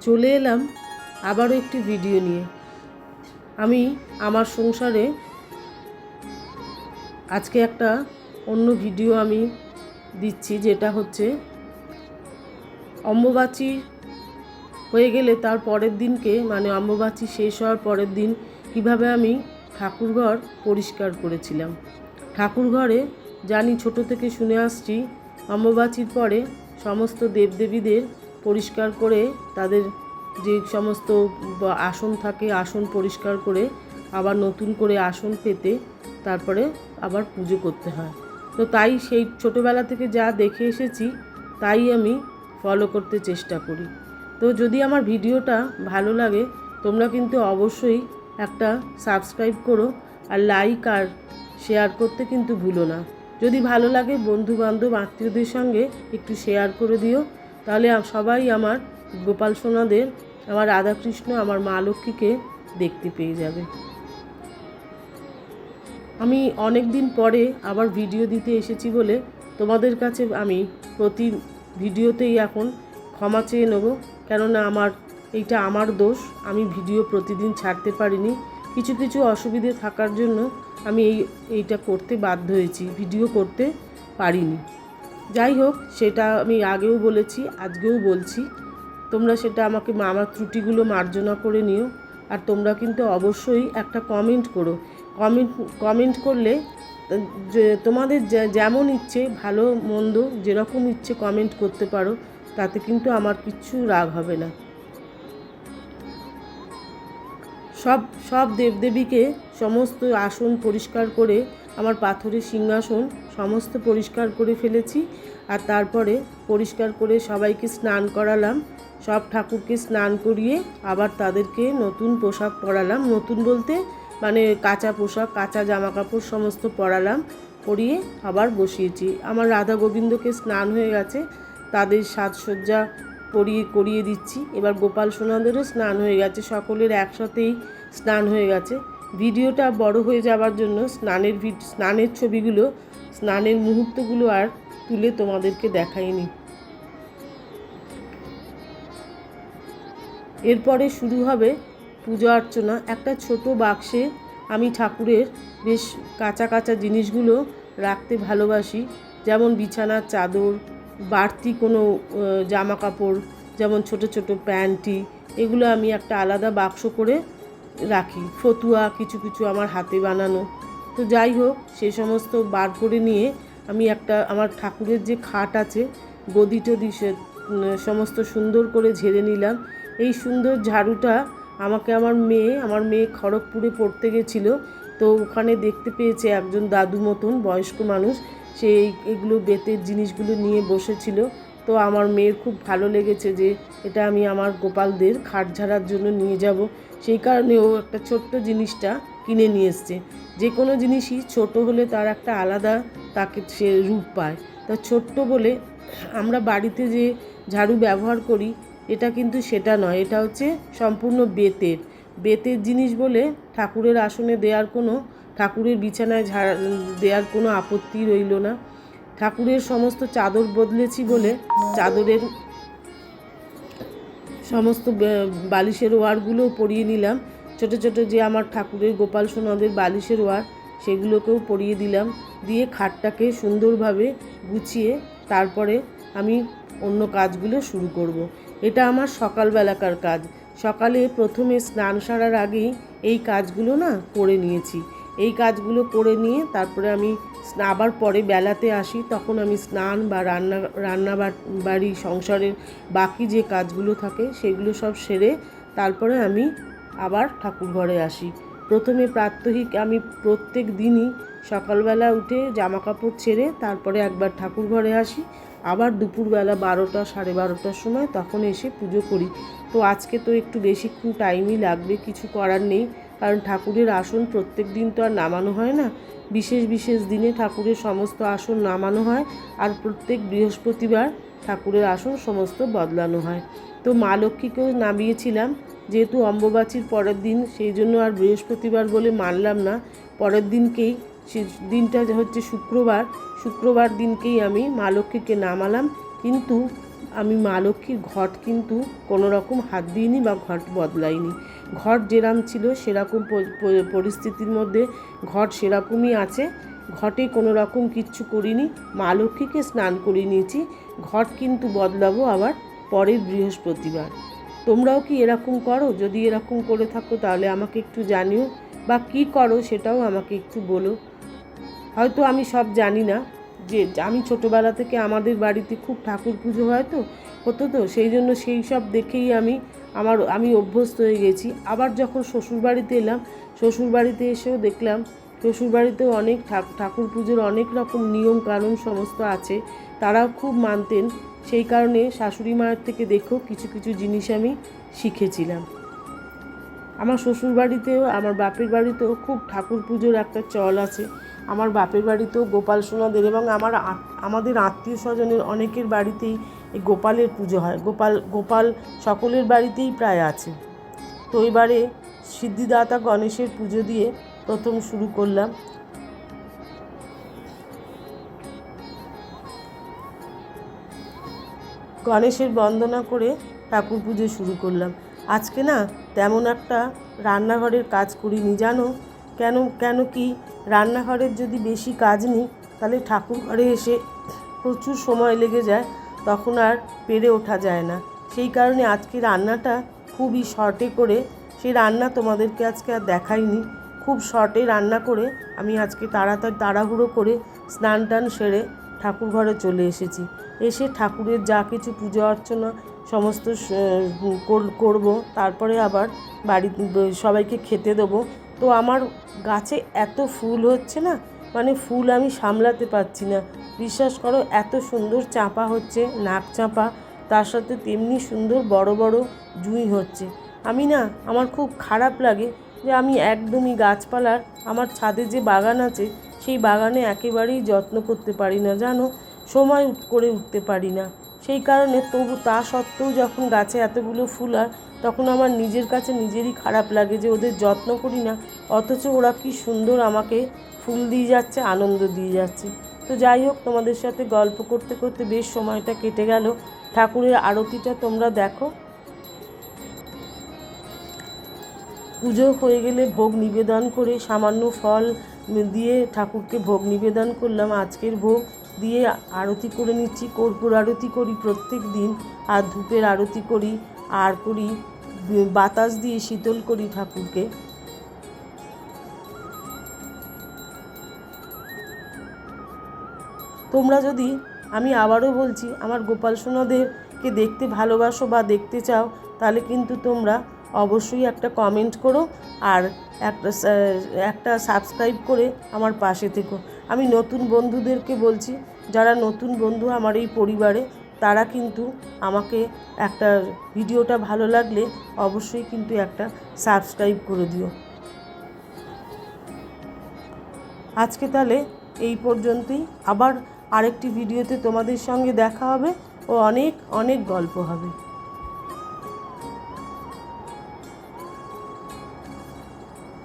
চলে এলাম আবারও একটি ভিডিও নিয়ে। আমি আমার সংসারে আজকে একটা অন্য ভিডিও আমি দিচ্ছি, যেটা হচ্ছে অম্বুবাচী হয়ে গেলে তার পরের দিনকে, মানে অম্বুবাচী শেষ হওয়ার পরের দিন কিভাবে আমি ঠাকুরঘর পরিষ্কার করেছিলাম। ঠাকুরঘরে জানি, ছোট থেকে শুনে আসছি, অম্বুবাচীর পরে সমস্ত দেবদেবীদের পরিষ্কার করে, তাদের যে সমস্ত আসন থাকে আসন পরিষ্কার করে আবার নতুন করে আসন পেতে তারপরে আবার পুজো করতে হয়। তো তাই সেই ছোটোবেলা থেকে যা দেখে এসেছি তাই আমি ফলো করতে চেষ্টা করি। তো যদি আমার ভিডিওটা ভালো লাগে তোমরা কিন্তু অবশ্যই একটা সাবস্ক্রাইব করো, আর লাইক আর শেয়ার করতে কিন্তু ভুলো না। যদি ভালো লাগে বন্ধু বান্ধব আত্মীয়দের সঙ্গে একটু শেয়ার করে দিও, তাহলে সবাই আমার গোপাল সোনাদের, আমার রাধাকৃষ্ণ, আমার মা লক্ষ্মীকে দেখতে পেয়ে যাবে। আমি অনেক দিন পরে আবার ভিডিও দিতে এসেছি বলে তোমাদের কাছে আমি প্রতি ভিডিওতেই এখন ক্ষমা চেয়ে নেব, কেননা এইটা আমার দোষ। আমি ভিডিও প্রতিদিন ছাড়তে পারিনি, কিছু কিছু অসুবিধে থাকার জন্য আমি এইটা করতে বাধ্য হয়েছি, ভিডিও করতে পারিনি। যাই হোক, সেটা আমি আগেও বলেছি, আজকেও বলছি। তোমরা সেটা আমাকে আমার ত্রুটিগুলো মার্জনা করে নিও। আর তোমরা কিন্তু অবশ্যই একটা কমেন্ট করো। কমেন্ট করলে যে তোমাদের যেমন ইচ্ছে, ভালো মন্দ যেরকম ইচ্ছে কমেন্ট করতে পারো, তাতে কিন্তু আমার কিচ্ছু রাগ হবে না। সব দেবদেবীকে সমস্ত আসন পরিষ্কার করে, আমার পাথরের সিংহাসন সমস্ত পরিষ্কার করে ফেলেছি। আর তারপরে পরিষ্কার করে সবাইকে স্নান করালাম, সব ঠাকুরকে স্নান করিয়ে আবার তাদেরকে নতুন পোশাক পরালাম। নতুন বলতে মানে কাঁচা পোশাক, কাঁচা জামা কাপড় সমস্ত পরালাম, পরিয়ে আবার বসিয়েছি। আমার রাধা গোবিন্দকে স্নান হয়ে গেছে, তাদের সাজসজ্জা করিয়ে দিচ্ছি। এবার গোপাল সোনাদেরও স্নান হয়ে গেছে, সকলের একসাথেই স্নান হয়ে গেছে। ভিডিওটা বড় হয়ে যাওয়ার জন্য স্নানের ছবিগুলো, স্নানের মুহূর্তগুলো আর তুলে তোমাদেরকে দেখাইনি। এরপরে শুরু হবে পূজা অর্চনা। একটা ছোট বাক্সে আমি ঠাকুরের বেশ কাঁচা কাঁচা জিনিসগুলো রাখতে ভালোবাসি, যেমন বিছানার চাদর, বাড়তি কোনো জামা কাপড়, যেমন ছোট ছোট প্যান্টি, এগুলো আমি একটা আলাদা বাক্স করে রাখি। ফতুয়া কিছু কিছু আমার হাতে বানানো। তো যাই হোক, সে সমস্ত বার করে নিয়ে আমি আমার ঠাকুরের যে খাট আছে, গদি টদি সমস্ত সুন্দর করে ঝেড়ে নিলাম। এই সুন্দর ঝাড়ুটা আমার মেয়ে খড়গপুরে পড়তে গেছিলো, তো ওখানে দেখতে পেয়েছে একজন দাদু মতন বয়স্ক মানুষ, সে এগুলো বেতের জিনিসগুলো নিয়ে বসেছিল। তো আমার মেয়ের খুব ভালো লেগেছে যে এটা আমি আমার গোপালদের খাট ঝাড়ার জন্য নিয়ে যাব, সেই কারণে ও একটা ছোট্ট জিনিসটা কিনে নিয়ে এসছে। যে কোনো জিনিসই ছোট হলে তার একটা আলাদা তাকে সে রূপ পায়। তা ছোট্ট বলে আমরা বাড়িতে যে ঝাড়ু ব্যবহার করি, এটা কিন্তু সেটা নয়, এটা হচ্ছে সম্পূর্ণ বেতের জিনিস বলে ঠাকুরের আসনে ঠাকুরের বিছানায় দেওয়ার কোনো আপত্তি রইল না। ঠাকুরের সমস্ত চাদর বদলেছি বলে চাদরের সমস্ত বালিশের ওয়ারগুলোও পরিয়ে নিলাম। ছোট ছোট যে আমার ঠাকুরের গোপাল সোনাদের বালিশের ওয়ার, সেগুলোকেও পরিয়ে দিলাম। দিয়ে খাটটাকে সুন্দরভাবে গুছিয়ে তারপরে আমি অন্য কাজগুলো শুরু করব। এটা আমার সকালবেলাকার কাজ। সকালে প্রথমে স্নান সারার আগেই এই কাজগুলো করে নিয়েছি। এই কাজগুলো করে নিয়ে তারপরে আমি আবার পরে বেলাতে আসি, তখন আমি স্নান বা রান্না বাড়ি সংসারের বাকি যে কাজগুলো থাকে সেগুলো সব সেরে তারপরে আমি আবার ঠাকুর ঘরে আসি। প্রথমে প্রাত্যহিক আমি প্রত্যেক দিনই সকালবেলা উঠে জামা কাপড় ছেড়ে তারপরে একবার ঠাকুর ঘরে আসি, আবার দুপুরবেলা 12টা 12:30টার সময় তখন এসে পুজো করি। তো আজকে তো একটু বেশিক্ষণ টাইমই লাগবে, কিছু করার নেই, কারণ ঠাকুরের আসন প্রত্যেক দিন তো আর নামানো হয় না। বিশেষ বিশেষ দিনে ঠাকুরের সমস্ত আসন নামানো হয়, আর প্রত্যেক বৃহস্পতিবার ঠাকুরের আসন সমস্ত বদলানো হয়। তো মা লক্ষ্মীকেও নামিয়েছিলাম, যেহেতু অম্বুবাচীর পরের দিন, সেই জন্য আর বৃহস্পতিবার বলে মানলাম না। পরের দিনকেই, সে দিনটা হচ্ছে শুক্রবার দিনকেই আমি মা লক্ষ্মীকে নামালাম। কিন্তু আমি মা লক্ষ্মীর ঘট কিন্তু কোনো রকম হাত দিইনি বা ঘট বদলাইনি। ঘট যেরকম ছিল সেরকম পরিস্থিতির মধ্যে ঘট সেরকমই আছে। ঘটে কোনো রকম কিচ্ছু করিনি, মা লক্ষ্মীকে স্নান করিয়ে নিয়েছি। ঘট কিন্তু বদলাবো আবার পরের বৃহস্পতিবার। তোমরাও কি এরকম করো? যদি এরকম করে থাকো তাহলে আমাকে একটু জানিও, বা কী করো সেটাও আমাকে একটু বলো। হয়তো আমি সব জানি না, যে আমি ছোটোবেলা থেকে আমাদের বাড়িতে খুব ঠাকুর পুজো হতো তো সেই জন্য সেই সব দেখেই আমি অভ্যস্ত হয়ে গেছি। আবার যখন শ্বশুরবাড়িতে এলাম, শ্বশুরবাড়িতে এসেও দেখলাম শ্বশুরবাড়িতেও অনেক ঠাকুর পুজোর অনেক রকম নিয়ম কানুন সমস্ত আছে, তারাও খুব মানতেন। সেই কারণে শাশুড়ি মায়ের থেকে দেখো কিছু কিছু জিনিস আমি শিখেছিলাম। আমার শ্বশুরবাড়িতেও আমার বাপের বাড়িতেও খুব ঠাকুর পুজোর একটা চল আছে। আমার বাপের বাড়িতেও গোপাল সোনাদের এবং আমাদের আত্মীয় স্বজনের অনেকের বাড়িতেই এই গোপালের পুজো হয়। গোপাল সকলের বাড়িতেই প্রায় আছে। তো এবারে সিদ্ধিদাতা গণেশের পুজো দিয়ে প্রথম শুরু করলাম। গণেশের বন্দনা করে ঠাকুর পুজো শুরু করলাম। আজকে না তেমন একটা রান্নাঘরের কাজ করিনি, জানো কেন কি রান্নাঘরের যদি বেশি কাজ নিই তাহলে ঠাকুর ঘরে এসে প্রচুর সময় লেগে যায়, তখন আর পেরে ওঠা যায় না। সেই কারণে আজকে রান্নাটা খুবই শর্টে করে, সেই রান্না তোমাদেরকে আজকে আর দেখাইনি। খুব শর্টে রান্না করে আমি আজকে তাড়াহুড়ো করে স্নান টান সেরে ঠাকুর ঘরে চলে এসেছি। এসে ঠাকুরের যা কিছু পুজো অর্চনা সমস্ত করব, তারপরে আবার বাড়িতে সবাইকে খেতে দেবো। তো আমার গাছে এত ফুল হচ্ছে না, মানে ফুল আমি সামলাতে পারছি না। বিশ্বাস করো, এত সুন্দর চাঁপা হচ্ছে, নাক চাঁপা, তার সাথে তেমনি সুন্দর বড় বড় জুঁই হচ্ছে। আমার খুব খারাপ লাগে যে আমি একদমই গাছপালার, আমার ছাদে যে বাগান আছে সেই বাগানে একেবারেই যত্ন করতে পারি না, জানো, সময় করে উঠতে পারি না। সেই কারণে তা সত্ত্বেও যখন গাছে এতগুলো ফুল হয় তখন আমার নিজের কাছে নিজেরই খারাপ লাগে যে ওদের যত্ন করি না, অথচ ওরা কি সুন্দর আমাকে ফুল দিয়ে যাচ্ছে, আনন্দ দিয়ে যাচ্ছে। তো যাই হোক, তোমাদের সাথে গল্প করতে করতে বেশ সময়টা কেটে গেল। ঠাকুরের আরতিটা তোমরা দেখো। পুজো হয়ে গেলে ভোগ নিবেদন করে সামান্য ফল দিয়ে ঠাকুরকে ভোগ নিবেদন করলাম। আজকের ভোগ দিয়ে আরতি করে নিচ্ছি। কর্পূর আরতি করি প্রত্যেক দিন, আর ধূপের আরতি করি, আর করি বাতাস দিয়ে শীতল করি ঠাকুরকে। তোমরা যদি, আমি আবারও বলছি, আমার গোপাল সোনাদেরকে দেখতে ভালোবাসো বা দেখতে চাও তাহলে কিন্তু তোমরা অবশ্যই একটা কমেন্ট করো আর একটা সাবস্ক্রাইব করে আমার পাশে থেকো। আমি নতুন বন্ধুদেরকে বলছি, যারা নতুন বন্ধু আমার এই পরিবারে, তারা কিন্তু আমাকে একটা ভিডিওটা ভালো লাগলে অবশ্যই কিন্তু একটা সাবস্ক্রাইব করে দিও। আজকে তাহলে এই পর্যন্তই। আবার আরেকটি ভিডিওতে তোমাদের সঙ্গে দেখা হবে ও অনেক অনেক গল্প হবে।